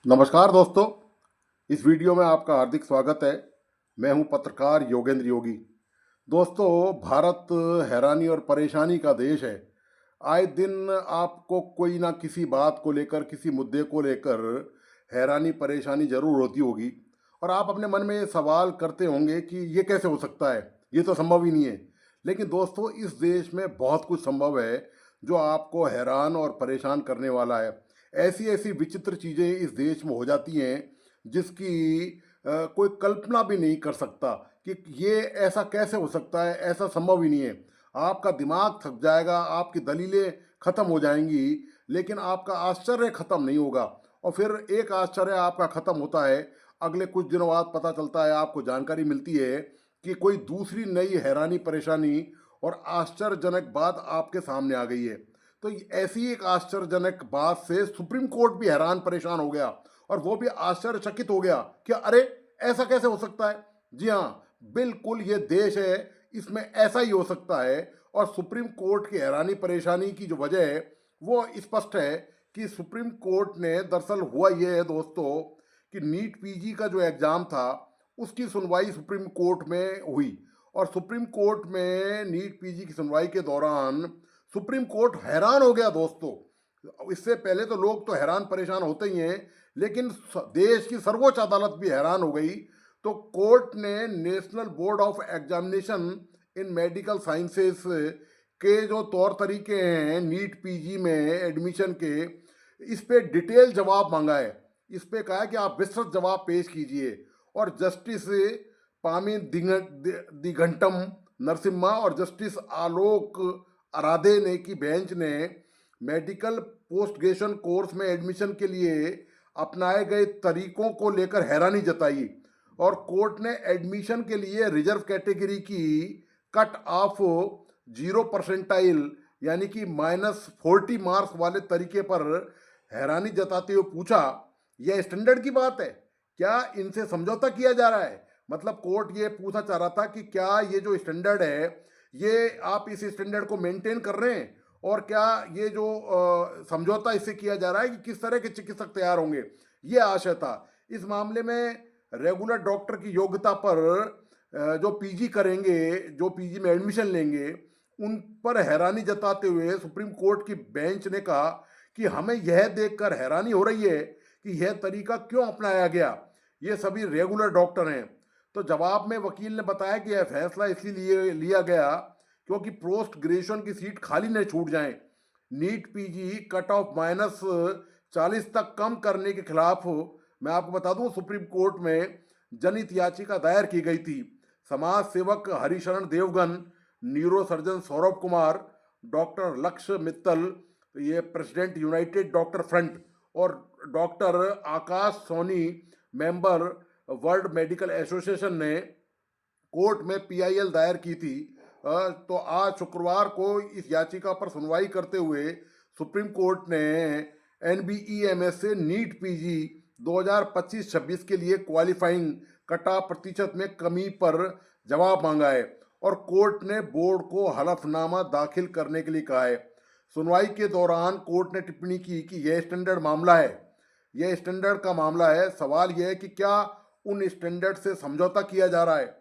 नमस्कार दोस्तों। इस वीडियो में आपका हार्दिक स्वागत है। मैं हूं पत्रकार योगेंद्र योगी। दोस्तों, भारत हैरानी और परेशानी का देश है। आए दिन आपको कोई ना किसी बात को लेकर, किसी मुद्दे को लेकर हैरानी परेशानी जरूर होती होगी और आप अपने मन में ये सवाल करते होंगे कि ये कैसे हो सकता है, ये तो संभव ही नहीं है। लेकिन दोस्तों, इस देश में बहुत कुछ संभव है जो आपको हैरान और परेशान करने वाला है। ऐसी ऐसी विचित्र चीज़ें इस देश में हो जाती हैं जिसकी कोई कल्पना भी नहीं कर सकता कि ये ऐसा कैसे हो सकता है। ऐसा संभव ही नहीं है। आपका दिमाग थक जाएगा, आपकी दलीलें खत्म हो जाएंगी, लेकिन आपका आश्चर्य खत्म नहीं होगा। और फिर एक आश्चर्य आपका खत्म होता है, अगले कुछ दिनों बाद पता चलता है, आपको जानकारी मिलती है कि कोई दूसरी नई हैरानी परेशानी और आश्चर्यजनक बात आपके सामने आ गई है। तो ऐसी एक आश्चर्यजनक बात से सुप्रीम कोर्ट भी हैरान परेशान हो गया और वो भी आश्चर्यचकित हो गया कि अरे, ऐसा कैसे हो सकता है। जी हाँ, बिल्कुल ये देश है, इसमें ऐसा ही हो सकता है। और सुप्रीम कोर्ट की हैरानी परेशानी की जो वजह है वो स्पष्ट है कि सुप्रीम कोर्ट ने, दरअसल हुआ ये है दोस्तों कि नीट पीजी का जो एग्ज़ाम था उसकी सुनवाई सुप्रीम कोर्ट में हुई। और सुप्रीम कोर्ट में नीट पीजी की सुनवाई के दौरान सुप्रीम कोर्ट हैरान हो गया दोस्तों। इससे पहले तो लोग तो हैरान परेशान होते ही हैं, लेकिन देश की सर्वोच्च अदालत भी हैरान हो गई। तो कोर्ट ने national board of examination in medical sciences के जो तौर तरीके हैं नीट पीजी में एडमिशन के, इस पे डिटेल जवाब मांगा है। इस पे कहा है कि आप विस्तृत जवाब पेश कीजिए। और जस्टिस पामी दिगंटम नरसिम्हा और जस्टिस आलोक आराधे ने की बेंच ने मेडिकल पोस्ट ग्रेजुएशन कोर्स में एडमिशन के लिए अपनाए गए तरीकों को लेकर हैरानी जताई। और कोर्ट ने एडमिशन के लिए रिजर्व कैटेगरी की कट ऑफ 0 परसेंटाइल यानी कि -40 मार्क्स वाले तरीके पर हैरानी जताते हुए पूछा, यह स्टैंडर्ड की बात है? क्या इनसे समझौता किया जा रहा है? मतलब कोर्ट ये पूछना चाह रहा था कि क्या ये जो स्टैंडर्ड है, ये आप इस स्टैंडर्ड को मेंटेन कर रहे हैं? और क्या ये जो समझौता इससे किया जा रहा है कि किस तरह के चिकित्सक तैयार होंगे? ये आशय था। इस मामले में रेगुलर डॉक्टर की योग्यता पर जो पीजी करेंगे, जो पीजी में एडमिशन लेंगे, उन पर हैरानी जताते हुए सुप्रीम कोर्ट की बेंच ने कहा कि हमें यह देखकर हैरानी हो रही है कि यह तरीका क्यों अपनाया गया। ये सभी रेगुलर डॉक्टर हैं। तो जवाब में वकील ने बताया कि यह फैसला इसलिए लिया गया क्योंकि पोस्ट ग्रेजुएशन की सीट खाली न छूट जाए। नीट पीजी कट ऑफ -40 तक कम करने के खिलाफ, मैं आपको बता दूं, सुप्रीम कोर्ट में जनहित याचिका दायर की गई थी। समाज सेवक Harisharan Devgan, neuro surgeon Saurabh Kumar, doctor Lakshya Mittal, ये प्रेसिडेंट यूनाइटेड डॉक्टर फ्रंट, और doctor Akash Soni, member World Medical Association ने कोर्ट में पीआईएल दायर की थी। तो आज शुक्रवार को इस याचिका पर सुनवाई करते हुए सुप्रीम कोर्ट ने एनबीईएमएस से नीट पीजी 2025-26 के लिए क्वालिफाइंग कटा प्रतिशत में कमी पर जवाब मांगा है और कोर्ट ने बोर्ड को हलफनामा दाखिल करने के लिए कहा है। सुनवाई के दौरान कोर्ट ने टिप्पणी की कि यह स्टैंडर्ड मामला है, यह स्टैंडर्ड का मामला है। सवाल यह है कि क्या उन स्टैंडर्ड से समझौता किया जा रहा है।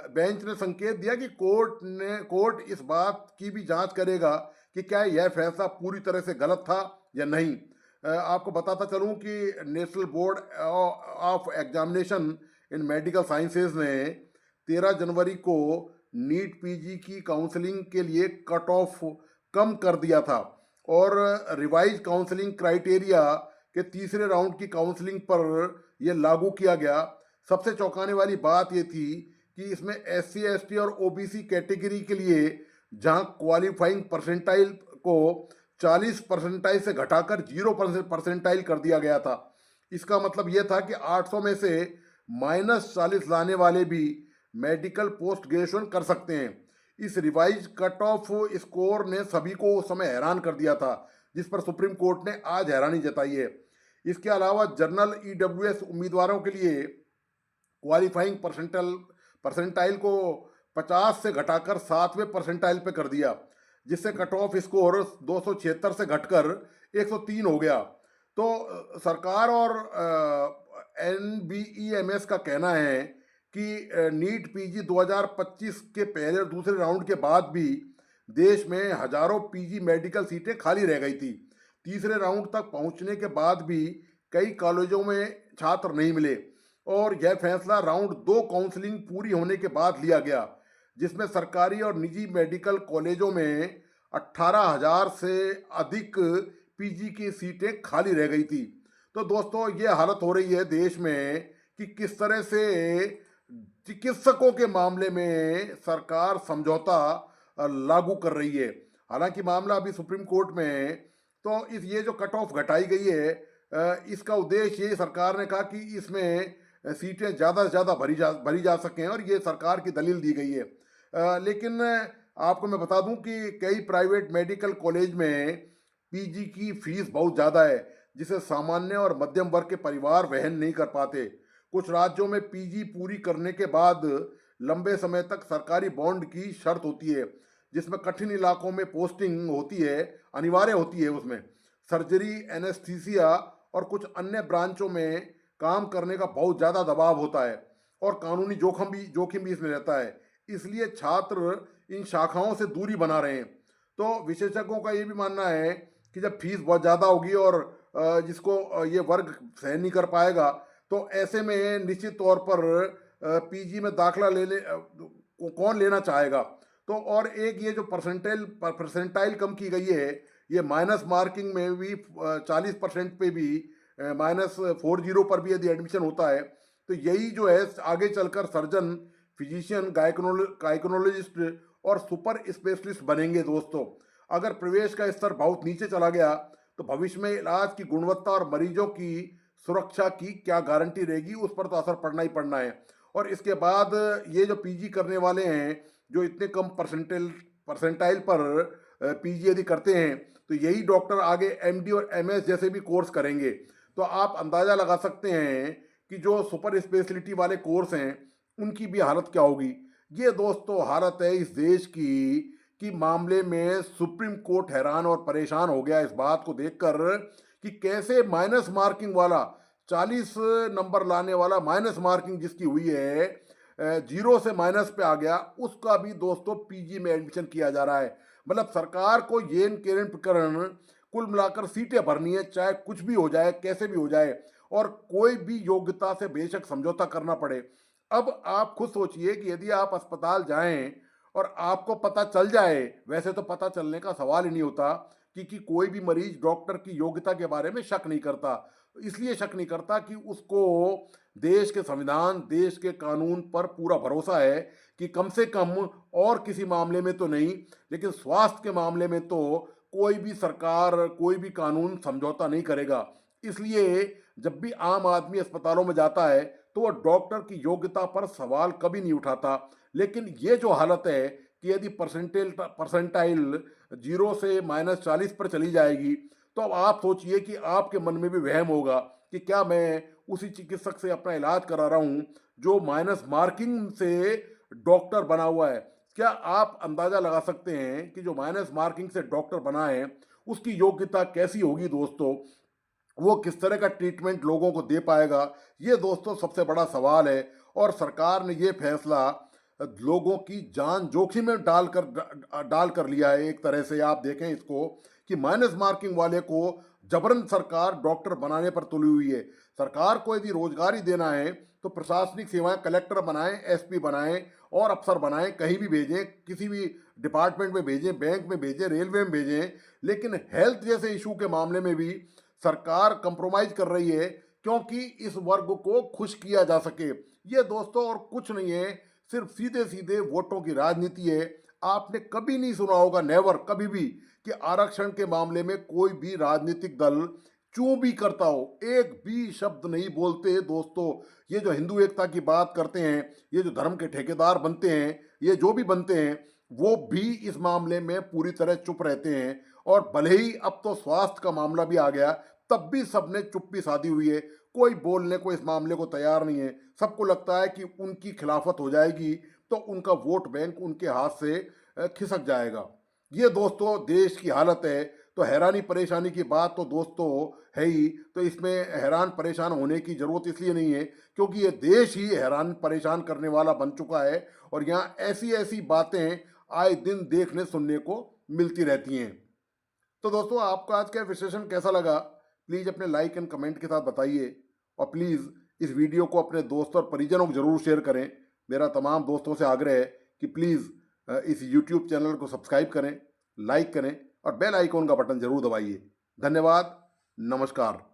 बेंच ने संकेत दिया कि कोर्ट इस बात की भी जांच करेगा कि क्या यह फैसला पूरी तरह से गलत था या नहीं। आपको बताता चलूं कि national board of examination in medical sciences ने 13 जनवरी को नीट पीजी की काउंसलिंग के लिए कट ऑफ कम कर दिया था और रिवाइज काउंसलिंग क्राइटेरिया के तीसरे राउंड की काउंसलिंग पर यह लागू किया गया। सबसे चौंकाने वाली बात यह थी कि इसमें SC ST और OBC कैटेगरी के लिए जहां क्वालिफाइंग परसेंटाइल को 40 परसेंटाइल से घटाकर 0 परसेंटाइल कर दिया गया था। इसका मतलब यह था कि 800 में से -40 लाने वाले भी मेडिकल पोस्ट ग्रेजुएशन कर सकते हैं। इस रिवाइज कट ऑफ स्कोर ने सभी को उस समय हैरान कर दिया था, जिस पर सुप्रीम कोर्ट ने आज हैरानी जताई है। इसके अलावा जनरल EWS उम्मीदवारों के लिए क्वालिफाइंग परसेंटाइल को 50 से घटाकर 7वें परसेंटाइल पे कर दिया, जिससे कट ऑफ स्कोर 276 से घटकर 103 हो गया। तो सरकार और एनबीईएमएस का कहना है कि नीट पीजी 2025 के पहले और दूसरे राउंड के बाद भी देश में हजारों पीजी मेडिकल सीटें खाली रह गई थी। तीसरे राउंड तक पहुंचने के बाद भी कई कॉलेजों में छात्र नहीं मिले और यह फैसला राउंड 2 काउंसलिंग पूरी होने के बाद लिया गया, जिसमें सरकारी और निजी मेडिकल कॉलेजों में 18,000 से अधिक पीजी की सीटें खाली रह गई थी। तो दोस्तों, ये हालत हो रही है देश में कि किस तरह से चिकित्सकों के मामले में सरकार समझौता लागू कर रही है। हालांकि मामला अभी सुप्रीम कोर्ट में है। तो ये जो कट ऑफ घटाई गई है, इसका उद्देश्य ये सरकार ने कहा कि इसमें सीटें ज़्यादा से ज़्यादा भरी जा सकें और ये सरकार की दलील दी गई है। लेकिन आपको मैं बता दूं कि कई प्राइवेट मेडिकल कॉलेज में पीजी की फीस बहुत ज़्यादा है, जिसे सामान्य और मध्यम वर्ग के परिवार वहन नहीं कर पाते। कुछ राज्यों में पीजी पूरी करने के बाद लंबे समय तक सरकारी बॉन्ड की शर्त होती है, जिसमें कठिन इलाकों में पोस्टिंग होती है, अनिवार्य होती है। उसमें सर्जरी, एनेस्थीसिया और कुछ अन्य ब्रांचों में काम करने का बहुत ज़्यादा दबाव होता है और कानूनी जोखिम भी इसमें रहता है। इसलिए छात्र इन शाखाओं से दूरी बना रहे हैं। तो विशेषज्ञों का ये भी मानना है कि जब फीस बहुत ज़्यादा होगी और जिसको ये वर्ग सहन नहीं कर पाएगा, तो ऐसे में निश्चित तौर पर पीजी में दाखला कौन लेना चाहेगा। तो और एक ये जो परसेंटाइल कम की गई है, ये माइनस मार्किंग में भी 40% पे भी -40 पर भी यदि एडमिशन होता है, तो यही जो है आगे चलकर सर्जन, फिजिशियन, गायकोनोलॉजिस्ट और सुपर स्पेशलिस्ट बनेंगे। दोस्तों, अगर प्रवेश का स्तर बहुत नीचे चला गया तो भविष्य में इलाज की गुणवत्ता और मरीजों की सुरक्षा की क्या गारंटी रहेगी, उस पर तो असर पड़ना ही पड़ना है। और इसके बाद ये जो पीजी करने वाले हैं, जो इतने कम परसेंटाइल पर पीजी यदि करते हैं, तो यही डॉक्टर आगे एमडी और एमएस जैसे भी कोर्स करेंगे। तो आप अंदाज़ा लगा सकते हैं कि जो सुपर स्पेशलिटी वाले कोर्स हैं, उनकी भी हालत क्या होगी। ये दोस्तों हालत है इस देश की कि मामले में सुप्रीम कोर्ट हैरान और परेशान हो गया इस बात को देखकर कि कैसे माइनस मार्किंग वाला 40 नंबर लाने वाला, माइनस मार्किंग जिसकी हुई है, 0 से माइनस पे आ गया, उसका भी दोस्तों पीजी में एडमिशन किया जा रहा है। मतलब सरकार को येन केरन प्रकरण कुल मिलाकर सीटें भरनी है, चाहे कुछ भी हो जाए, कैसे भी हो जाए, और कोई भी योग्यता से बेशक समझौता करना पड़े। अब आप खुद सोचिए कि यदि आप अस्पताल जाएं और आपको पता चल जाए, वैसे तो पता चलने का सवाल ही नहीं होता, क्योंकि कोई भी मरीज डॉक्टर की योग्यता के बारे में शक नहीं करता। इसलिए शक नहीं करता कि उसको देश के संविधान, देश के कानून पर पूरा भरोसा है कि कम से कम, और किसी मामले में तो नहीं, लेकिन स्वास्थ्य के मामले में तो कोई भी सरकार, कोई भी कानून समझौता नहीं करेगा। इसलिए जब भी आम आदमी अस्पतालों में जाता है तो वह डॉक्टर की योग्यता पर सवाल कभी नहीं उठाता। लेकिन ये जो हालत है कि यदि परसेंटाइल 0 से -40 पर चली जाएगी, तो अब आप सोचिए कि आपके मन में भी वहम होगा कि क्या मैं उसी चिकित्सक से अपना इलाज करा रहा हूँ जो माइनस मार्किंग से डॉक्टर बना हुआ है। क्या आप अंदाज़ा लगा सकते हैं कि जो माइनस मार्किंग से डॉक्टर बना है, उसकी योग्यता कैसी होगी दोस्तों? वो किस तरह का ट्रीटमेंट लोगों को दे पाएगा? ये दोस्तों सबसे बड़ा सवाल है। और सरकार ने ये फैसला लोगों की जान जोखिम में डाल कर लिया है। एक तरह से आप देखें इसको कि माइनस मार्किंग वाले को जबरन सरकार डॉक्टर बनाने पर तुली हुई है। सरकार को यदि रोजगार ही देना है तो प्रशासनिक सेवाएं कलेक्टर बनाएं, एसपी बनाएं और अफसर बनाएं, कहीं भी भेजें, किसी भी डिपार्टमेंट में भेजें, बैंक में भेजें, रेलवे में भेजें। लेकिन हेल्थ जैसे इशू के मामले में भी सरकार कंप्रोमाइज कर रही है, क्योंकि इस वर्ग को खुश किया जा सके। ये दोस्तों और कुछ नहीं है, सिर्फ सीधे सीधे वोटों की राजनीति है। आपने कभी नहीं सुना होगा, नेवर, कभी भी, कि आरक्षण के मामले में कोई भी राजनीतिक दल चूं भी करता हो, एक भी शब्द नहीं बोलते दोस्तों। ये जो हिंदू एकता की बात करते हैं, ये जो धर्म के ठेकेदार बनते हैं, ये जो भी बनते हैं, वो भी इस मामले में पूरी तरह चुप रहते हैं। और भले ही अब तो स्वास्थ्य का मामला भी आ गया, तब भी सबने चुप्पी साधी हुई है। कोई बोलने को इस मामले को तैयार नहीं है। सबको लगता है कि उनकी खिलाफत हो जाएगी तो उनका वोट बैंक उनके हाथ से खिसक जाएगा। ये दोस्तों देश की हालत है। तो हैरानी परेशानी की बात तो दोस्तों है ही। तो इसमें हैरान परेशान होने की ज़रूरत इसलिए नहीं है क्योंकि ये देश ही हैरान परेशान करने वाला बन चुका है और यहाँ ऐसी ऐसी बातें आए दिन देखने सुनने को मिलती रहती हैं। तो दोस्तों आपका आज का विश्लेषण कैसा लगा? प्लीज़ अपने लाइक एंड कमेंट के साथ बताइए और प्लीज़ इस वीडियो को अपने दोस्तों और परिजनों को ज़रूर शेयर करें। मेरा तमाम दोस्तों से आग्रह है कि प्लीज़ इस यूट्यूब चैनल को सब्सक्राइब करें, लाइक करें और बेल आइकॉन का बटन ज़रूर दबाइए। धन्यवाद, नमस्कार।